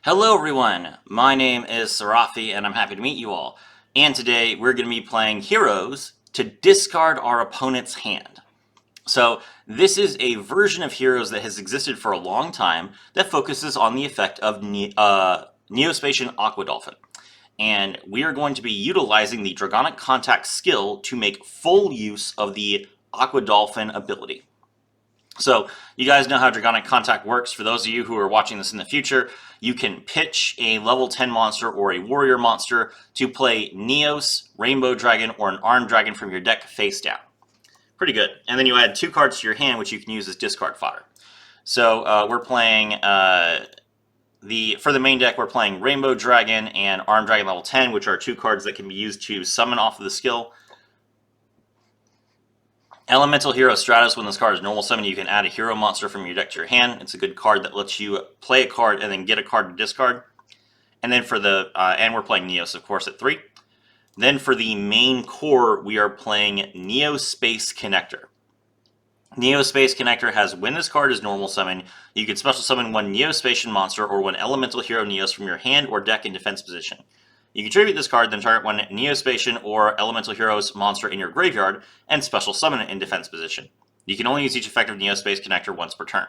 Hello everyone, my name is Sarafi and I'm happy to meet you all. And today we're going to be playing Heroes to discard our opponent's hand. So this is a version of Heroes that has existed for a long time that focuses on the effect of Neospatian Aqua Dolphin. And we are going to be utilizing the Dragonic Contact skill to make full use of the Aqua Dolphin ability. So you guys know how Dragonic Contact works. For those of you who are watching this in the future, you can pitch a level 10 monster or a warrior monster to play Neos, Rainbow Dragon, or an Armed Dragon from your deck face down. Pretty good. And then you add 2 cards to your hand, which you can use as discard fodder. So we're playing for the main deck, we're playing Rainbow Dragon and Armed Dragon level 10, which are 2 cards that can be used to summon off of the skill. Elemental Hero Stratos, when this card is normal summon, you can add a hero monster from your deck to your hand. It's a good card that lets you play a card and then get a card to discard. And then for the, and we're playing Neos, of course, at 3. Then for the main core, we are playing Neospace Connector. Neospace Connector has, when this card is normal summon, you can special summon one Neospatian monster or one Elemental Hero Neos from your hand or deck in defense position. You contribute this card, then target one Neospatian or Elemental Heroes monster in your graveyard, and special summon it in defense position. You can only use each effective Neospace Connector once per turn.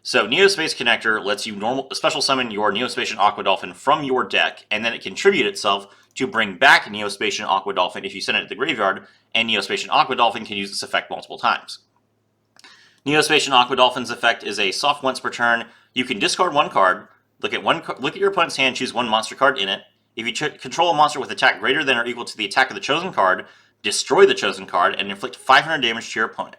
So Neospace Connector lets you special summon your Neospatian Aqua Dolphin from your deck, and then it contribute itself to bring back Neospatian Aqua Dolphin if you send it to the graveyard, and Neospatian Aqua Dolphin can use this effect multiple times. Neospatian Aqua Dolphin's effect is a soft once per turn. You can discard one card, look at your opponent's hand, choose one monster card in it. If you control a monster with attack greater than or equal to the attack of the chosen card, destroy the chosen card and inflict 500 damage to your opponent.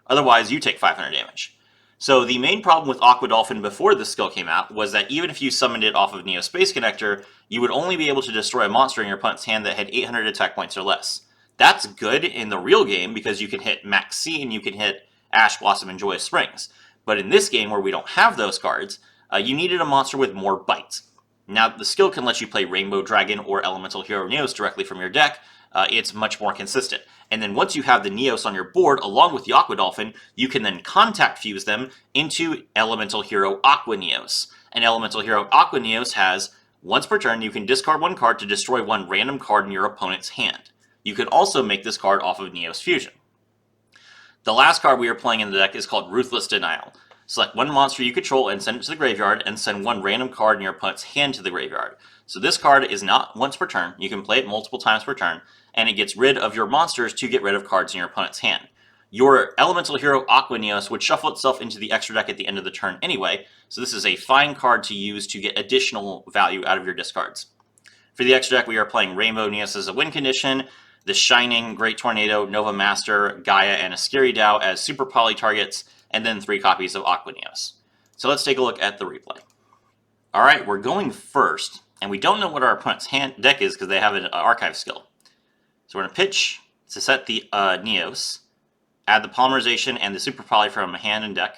Otherwise, you take 500 damage. So the main problem with Aqua Dolphin before this skill came out was that even if you summoned it off of Neospace Connector, you would only be able to destroy a monster in your opponent's hand that had 800 attack points or less. That's good in the real game because you can hit Max C and you can hit Ash Blossom and Joyous Springs. But in this game where we don't have those cards, you needed a monster with more bite. Now, the skill can let you play Rainbow Dragon or Elemental Hero Neos directly from your deck. It's much more consistent. And then once you have the Neos on your board, along with the Aqua Dolphin, you can then contact fuse them into Elemental Hero Aqua Neos. And Elemental Hero Aqua Neos has, once per turn, you can discard one card to destroy one random card in your opponent's hand. You can also make this card off of Neos Fusion. The last card we are playing in the deck is called Ruthless Denial. Select one monster you control and send it to the graveyard, and send one random card in your opponent's hand to the graveyard. So this card is not once per turn. You can play it multiple times per turn, and it gets rid of your monsters to get rid of cards in your opponent's hand. Your Elemental Hero Aqua Neos would shuffle itself into the extra deck at the end of the turn anyway, so this is a fine card to use to get additional value out of your discards. For the extra deck, we are playing Rainbow Neos as a win condition, the Shining, Great Tornado, Nova Master, Gaia, and a Scary Dow as super poly targets, and then 3 copies of Aqua Neos. So let's take a look at the replay. Alright, we're going first, and we don't know what our opponent's deck is because they have an archive skill. So we're going to pitch to set the Neos, add the Polymerization and the Super Poly from hand and deck,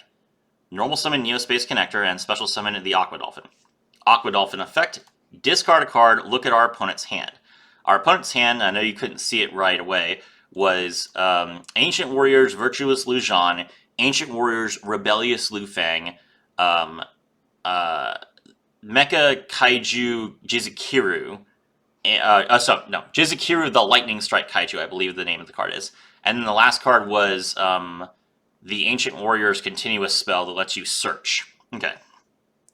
normal summon Neospace Connector, and special summon the Aqua Dolphin. Aqua Dolphin effect, discard a card, look at our opponent's hand. Our opponent's hand, I know you couldn't see it right away, was Ancient Warriors Virtuous Lujan, Ancient Warriors Rebellious Lufang, Mecha Kaiju Jizukiru, Jizukiru the Lightning Strike Kaiju, I believe the name of the card is. And then the last card was the Ancient Warriors Continuous Spell that lets you search. Okay,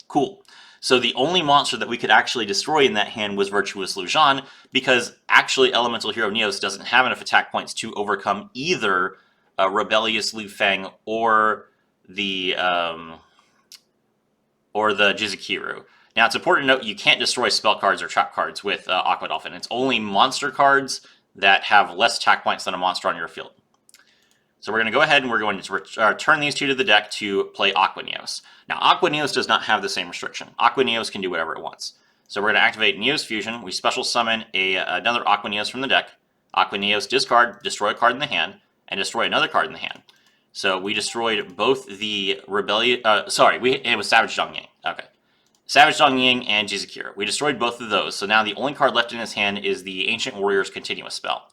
cool. So the only monster that we could actually destroy in that hand was Virtuous Lujan, because actually Elemental Hero Neos doesn't have enough attack points to overcome either Rebellious Lufang or the Jizukiru. Now it's important to note you can't destroy spell cards or trap cards with Aqua Dolphin. It's only monster cards that have less attack points than a monster on your field. So we're going to go ahead and we're going to return these 2 to the deck to play Aqua Neos. Now Aqua Neos does not have the same restriction. Aqua Neos can do whatever it wants. So we're going to activate Neos Fusion. We special summon another Aqua Neos from the deck. Aqua Neos discard, destroy a card in the hand, and destroy another card in the hand. So we destroyed both the Rebellion... it was Savage Dongying. Okay. Savage Dongying and Jizukiru. We destroyed both of those. So now the only card left in his hand is the Ancient Warriors Continuous Spell.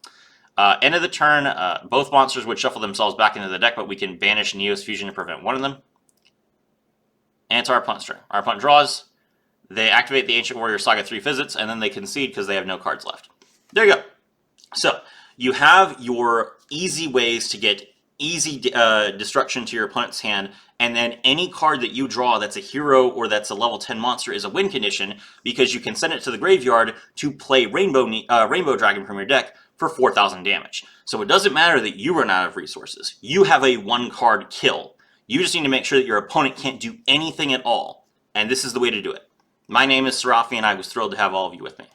End of the turn, both monsters would shuffle themselves back into the deck, but we can banish Neos Fusion to prevent one of them. And it's our opponent's turn. Our opponent draws. They activate the Ancient Warrior Saga 3 Visits, and then they concede because they have no cards left. There you go. So, you have your easy ways to get easy destruction to your opponent's hand, and then any card that you draw that's a hero or that's a level 10 monster is a win condition, because you can send it to the graveyard to play Rainbow Dragon from your deck for 4,000 damage. So it doesn't matter that you run out of resources. You have a 1-card kill. You just need to make sure that your opponent can't do anything at all. And this is the way to do it. My name is Serafi, and I was thrilled to have all of you with me.